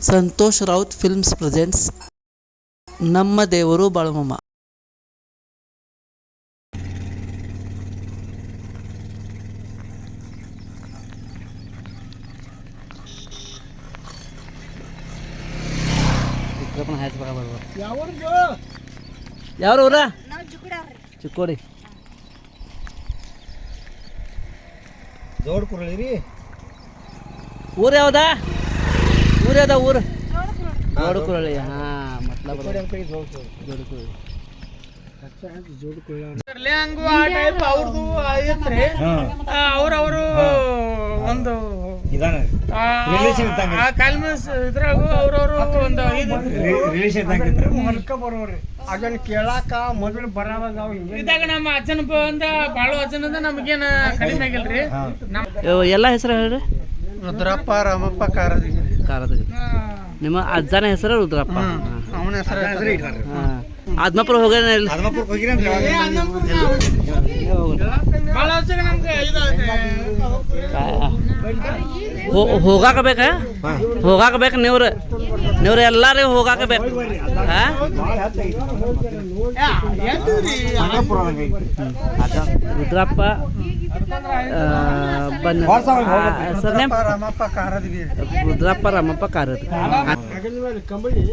Santosh Raut films presents ನಮ್ಮ ದೇವರು ಬಾಳುಮಮ್ಮ. ಯಾವ ಊರ? ಚಿಕ್ಕೋಡಿ. ಜೋಡ್ ಕುರಳಿ ಊರು ಯಾವ್ದಾ? ಊರು ಯಾವ್ದಾ ಊರು? ಜೋಡುಕುರಳಿ. ಹಾಂ ಮತ್ಲಬ್ ಅವ್ರವರು ಒಂದು ಇದ್ರಾಗು ಅವ್ರವರು ಒಂದು ಹೊರಕ ಬರೋರಿ ಅದನ್ನ ಕೇಳಾಕ ಮೊದಲು ಬರಾವಾಗ ಇದಾಗ ನಮ್ಮ ಅಜ್ಜನ ಬಂದ ಬಾಳು ಅಜ್ಜನದ ನಮಗೇನ ಕಡಿಮೆ ಆಗಿಲ್ರಿ. ಎಲ್ಲ ಹೆಸರು ಹೇಳ್ರಿ. ರುದ್ರಪ್ಪ ರಾಮಪ್ಪ ಕಾರದಗಿರಿ. ನಿಮ್ಮ ಅಜ್ಜನ ಹೆಸರು ರುದ್ರಪ್ಪ. ಅವನ ಹೆಸರು ಆದ್ಮಾಪುರ ಹೋಗ್ಯಾನ? ಹೋಗಾಕ ಬೇಕಾ? ಹೋಗಾಕ ಬೇಕು ನೀವ್ರು ಎಲ್ಲಾರು ಹೋಗಾಕ ಬೇಕು. ರುದ್ರಪ್ಪ ರುದ್ರಪ್ಪ ರಾಮಪ್ಪ ಕಾರದಗಿರಿ. ಕಂಬಳಿ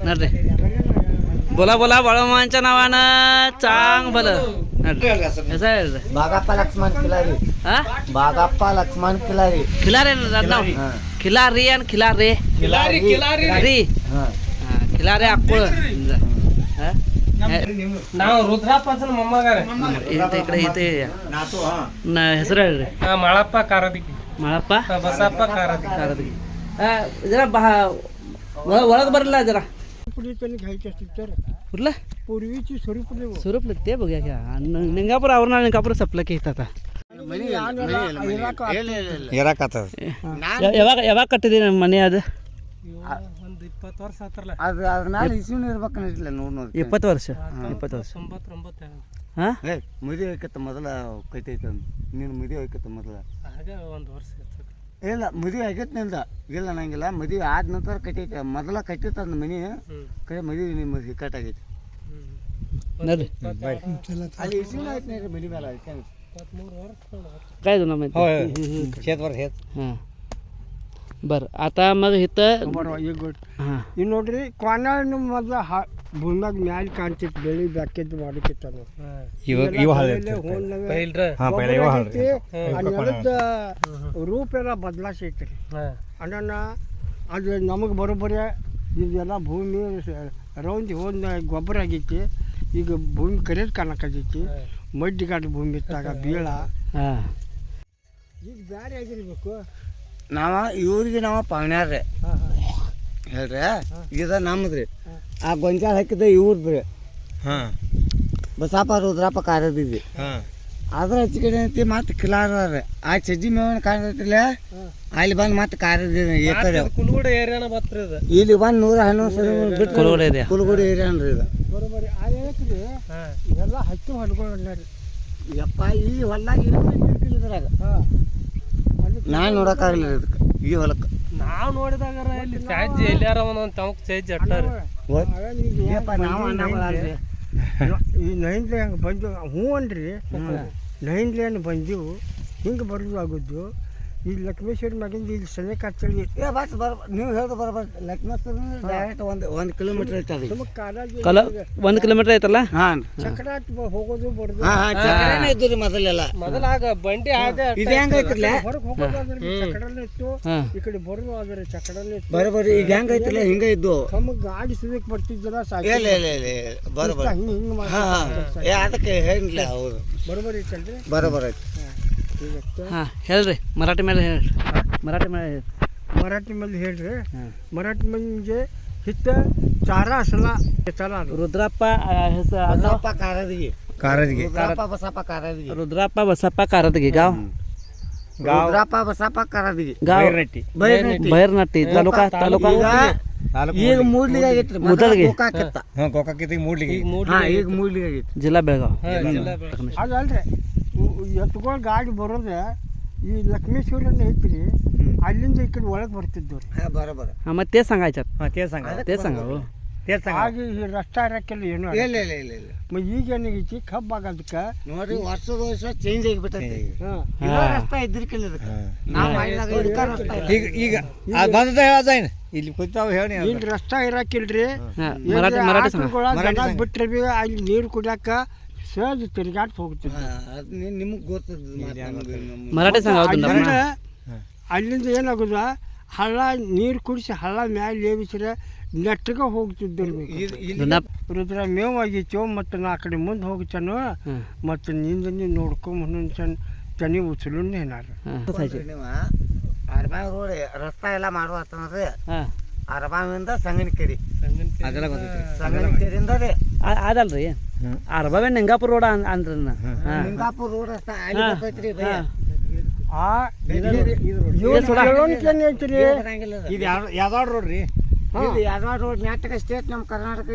ನೋಡ್ರಿ बोला बोला बाळमांच्या नावानं चांग भलं. ಹೇಳ್ರಿ. ಬಾಗಪ್ಪ ಲಕ್ಷ್ಮಣ ಕಿಲಾರಿ. ಬಾಗಪ್ಪ ಲಕ್ಷ್ಮಣ ಕಿಲಾರಿ. ಖಿಲಾರಿ ನಾವ್ ಖಿಲಾರಿ ಅನ್ ಖಿಲಾರಿ ರೀ. ಖಿಲಾರಿ ಅಕ್ಕುಳ. ನಾವು ರುದ್ರಪ್ಪನ ಮೊಮ್ಮಗಾರ. ಇಕಡೆ ಐತೆ ಹೆಸರು ಹೇಳ್ರಿ. ಮಾಳಪ್ಪ ಕಾರದಗಿರಿ. ಮಾಳಪ್ಪ ಬಸಪ್ಪ ಕಾರದಗಿರಿ. ಜರ ಒಳಗೆ ಬರಲ್ಲ जरा घ्यायचे असतील तर कुठलं पूर्वीची स्वरूप ते बघूया घ्या. निंगापूर आवरण निंगापूर सपलं की आता ಯಾವಾಗ ಕಟ್ಟಿದೀನಿ ಮನೆ? ಅದು ಒಂದು 20 ವರ್ಷ ಆತರಲ್ಲ. ಅದು ನಾಳೆ ಇಸ್ವಿನ ಇರ್ಬೇಕನ್ನಿಲ್ಲ. 20 ವರ್ಷ. 20 ವರ್ಷ. 99 ಹಾಂ ಮದುವೆ ಆಯ್ಕತ್ತ ಮೊದಲ ಕೈತೈತ. ನೀನು ಮದುವೆ ಆಯ್ಕತ್ತ ಮೊದಲ ಹಾಗ ಒಂದು ವರ್ಷ ಇಲ್ಲ ಮದುವೆ ಆಗೈತೆ ನಿಂದ ಇಲ್ಲ ನಂಗಿಲ್ಲ. ಮದುವೆ ಆದ ನಂತರ ಕಟ್ಟೈತೆ. ಮೊದಲ ಕಟ್ಟಿತ್ತು ಅಂದ ಮನೆ ಕೈ ಮದುವೆ ನಿಮ್ಮ ಹಿಕ್ಕಟ್ಟಾಗೈತಿ. ಅಲ್ಲಿ ಇಸ್ವಿನ ಆಯ್ತು ನೋಡ್ರಿ ಮನೆ ಮೇಲೆ. ಆಯ್ತು 23 ವರ್ಷ काय दोन माहिती. हां बरं आता मग इथं एक गोष्ट हां ಈಗ ನೋಡ್ರಿ ಕ್ವಾನಾಳ ಮೊದಲ ಭೂಮ್ಯಾಗ ಮ್ಯಾಲ ಕಾಣ್ತಿತ್ತು ಬೆಳಿ ಬ್ಯಾಕೆಟ್ ಮಾಡಕ್ಕಿತ್ತ ರೂಪ ಎಲ್ಲ ಬದಲಾಸೈತ್ರಿ. ಅಣ್ಣ ಅದು ನಮಗೆ ಬರೋಬ್ಬರಿ ಇದೆಲ್ಲ ಭೂಮಿ ರೌಂದಿ ಹೋದ ಗೊಬ್ಬರ ಆಗೈತಿ. ಈಗ ಭೂಮಿ ಕರೆದು ಕಾಣಕತ್ತೈತಿ. ಮಡ್ಡಿಗಾಡು ಭೂಮಿ ಇತ್ತಾಗ ಬೀಳ ಈಗ ಬ್ಯಾರೆ ಆಗಿರ್ಬೇಕು. ಇವ್ರಿಗೆ ನಾವು ಪಾವನ್ಯಾರ್ರಿ ಹೇಳ್ರಿ. ಇದ ನಮ್ಮದ್ರಿ. ಆ ಗೊಂಜಾಳ ಹಾಕಿದ ಇವ್ರದ್ರಿ. ಬಸಪ್ಪ ರುದ್ರಪ್ಪ ಕಾರದಿದ್ರಿ. ಅದ್ರ ಹಚ್ಕಡೆ ಐತಿ ಮತ್ತೆ ಕಿಲಾರ. ಆ ಚಜ್ಜಿ ಮೇವನ ಕಾಣತಿಲ್ಲ ಅಲ್ಲಿ ಬಂದು ಮತ್ತೆ ಕಾರದಿದ್ರಿ. ಕುಲಗೋಡ ಏರಿಯಾನ ಬತ್ರಿ ಇದು. ಇಲ್ಲಿ ಬಂದು 111 ಸರಿ ಬಿಟ್ಟು ಕುಲಗೋಡ ಏರಿಯಾ ಅನ್ರಿ ಇದು. ಬರೋಬ್ಬರಿ ಆ ಏನಕ್ರಿ ಇವೆಲ್ಲ ಹಚ್ಚು ಹೊಲ್ಗಳು ಯಪ್ಪ ಈ ಹೊಲ್ದಾಗ ಇದ್ರಾಗ ನಾನು ನೋಡೋಕ್ಕಾಗಲಿಲ್ಲ ಇದಕ್ಕೆ. ಈ ಹೊಲಕ್ಕೆ ನಾವು ನೋಡಿದಾಗ ಇಲ್ಲಿ ಚಾರ್ಜ್ ಎಲ್ಲಾರ ಒಂದೊಂದು ತಮಕ್ ಚಾರ್ಜ್ ಅಟ್ಟಾರ ನಾವು ಈ ನೈನ್ಲೆ ಹಂಗೆ ಬಂದು ಹ್ಞೂ ಅನ್ರಿ. ನೈನ್ಲೆ ಬಂದೆವು ಹಿಂಗೆ ಬರೋದು ಆಗೋದು. ಈ ಲಕ್ಷ್ಮೇಶ್ವರ ಮ್ಯಾಗಿಂದ ಇಲ್ಲಿ ಸನೇಕ ಹಚ್ಚಳಿ ನೀವು ಹೇಳೋದು ಬರೋಬರ್. ಲಕ್ಷ್ಮೇಶ್ವರ ಡೈರೆಕ್ಟ್ ಒಂದು ಕಿಲೋಮೀಟರ್ ಐತದ. 1 ಕಿಲೋಮೀಟರ್ ಐತಲ್ಲ. ಹಾಂ ಚಕ್ರ ಹೋಗೋದು ಬರೋದು. ಚಕ್ರನೇ ಇದ್ದು ಮೊದಲೆಲ್ಲ. ಮೊದಲಾಗ ಬಂಡಿ ಇದು ಹೆಂಗ ಐತಿರ್ಲ ಹೊರಗೆ ಹೋಗೋದಾದ್ರೆ ಚಕ್ರನೇ ಇತ್ತು. ಈ ಕಡೆ ಬರೋದು ಆದ್ರೆ ಚಕ್ರನೇ ಇತ್ತು. ಬರೋಬರಿ ಈಗ ಹೆಂಗ ಐತಿಲ್ಲ ಹಿಂಗ ಇದ್ದು. ತಮಗೆ ಗಾಡಿ ಸುದಕ್ಕೆ ಬರ್ತಿದ್ದಲ್ಲ ಬರೋಬರ್. ಅದಕ್ಕೆ ಹೇಳಿಲ್ಲ ಅವರು ಬರೋಬರಿ ಐತಲ್ರಿ. ಬರೋಬರ್ ಐತಿ. ಹಾಂ ಹೇಳ್ರಿ. ಮರಾಠಿ ಮೇಲೆ ಹೇಳ್ರಿ. ಮರಾಠಿ ಮೇಲೆ ಹೇಳ್ರಿ. मराठी म्हणजे इथं चारा असला त्याला रुद्राप्प बसप्पा कारादगी. रुद्राप्प बसप्पा कारादगी. गाव रुद्राप्ಪ ಬಸಪ್ಪ ಕಾರದಗಿ. गाव ಬೈರನಟ್ಟಿ ತಾಲೂಕಾ. ಈಗ ಮೂಡ್ಲಿಗೆ ಆಗೈತ್ರಿ. ಮೊದಲಿಗೆ ಗೋಕಾಕಿತ್ತು ಮೂಡ್ಲಿಗೆ. ಈಗ ಮೂಡ್ಲಿಗೆ ಆಗೈತಿ. ಜಿಲ್ಲಾ ಬೆಳಗಾವ್. ಅದಲ್ರಿ ಎತ್ಕೊಂಡು ಗಾಡಿ ಬರೋದೆ ಈ ಲಕ್ಷ್ಮೇಶ್ವರನ ಐತ್ರಿ ಅಲ್ಲಿಂದ ಈ ಕಡೆ ಒಳಗೆ ಬರ್ತಿದ್ದವು ರೀ. बरोबर हां मग ते सांगायच्यात हां ते सांगा ते सांगा हो तेच सांगा ಆಗ ಈ ರಸ್ತೆ ಇರಕ್ಕೆಲ್ಲ ಏನೂ ಇಲ್ಲ ಇಲ್ಲ ಇಲ್ಲ ಇಲ್ಲ ಮತ್ತು ಈಗ ಏನಾಗೈತಿ ಕಬ್ಬು ಆಗೋದಕ್ಕೆ ನೋಡ್ರಿ ವರ್ಷದ ವರ್ಷ ಚೇಂಜ್ ಆಗಿಬಿಟ್ಟೈತಿ ಹಾಂ ಇರೋ ರಸ್ತೆ ಇದ್ರಿಕಿಲ್ಲ ಇದಕ್ಕೆ ನಾವು ಮಾಡಿದಾಗ ಇದಕ್ಕ ರಸ್ತೆ ಇಲ್ಲ. ಈಗ ಅದು ಬಂದದ ಹೇಳೋದಾಯ್ನ ಇಲ್ಲಿ ಕೂತಾವ ಹೇಳಿ ಇಲ್ಲಿ ರಸ್ತೆ ಇರಕ್ಕಿಲ್ರಿ हां मराठी मराठी सांगा ಜನ ಬಿಟ್ರೆ ಬಿ ಅಲ್ಲಿ ನೀರು ಕುಡಿಯಾಕ ಸಹಜ ತಿರುಗಾಡ್ತ ಹೋಗ್ತಿದ್ವಿ. ಅದು ನಿಮಗೆ ಗೊತ್ತದ मराठी सांगा हो तुम्हाला ಅಲ್ಲಿಂದ ಅಲ್ಲಿಂದ ಏನಾಗೋದ ಹಳ್ಳ ನೀರು ಕುಡಿಸಿ ಹಳ್ಳ ಮ್ಯಾಲೆ ಲೇವಿಸ್ರೆ ನೆಟ್ಟಗೆ ಹೋಗ್ತಿದ್ದರು. ರುದ್ರ ಮೇವು ಆಗಿತ್ತು ಮತ್ತು ನಾ ಆ ಕಡೆ ಮುಂದೆ ಹೋಗ್ತಾನು ಮತ್ತು ನಿಂದ ನೀನು ನೋಡ್ಕೊಂಬಂದು ತನಿ ಉಚ್ಚಲುಂಡು ಏನಾರ ನೀವು ಅರಬಾವಿ ರೋಡ್ ರಸ್ತೆ ಎಲ್ಲ ಮಾಡುವತ್ತಂದ್ರೆ ಹಾಂ ಅರಬಾವಿಯಿಂದ ಸಂಗನಕೆರೆ ಅದೆಲ್ಲ ಗೊತ್ತೈತಿ ಸಂಗನಕೆರೆಯಿಂದ ರೀ ಅದಲ್ರಿ ಅರ್ಬಾವೆ ನಿಂಗಾಪುರ ರೋಡ್ ಅಂದ್ರಿ ನಿಂಗಾಪುರ ರೋಡ್ ರಸ್ತೆ ಅಲ್ಲಿ ಬರ್ತೈತ್ರಿ ಇದು. ಆ ಐತ್ರಿ ಇದು ಯಾವ್ದಾದ್ರು ನೋಡ್ರಿ ಇದು ಯಾದವಾಡ ರೋಡ್ ನೆಟ್ಟಗೆ ಸ್ಟೇಟ್ ನಮ್ಮ ಕರ್ನಾಟಕ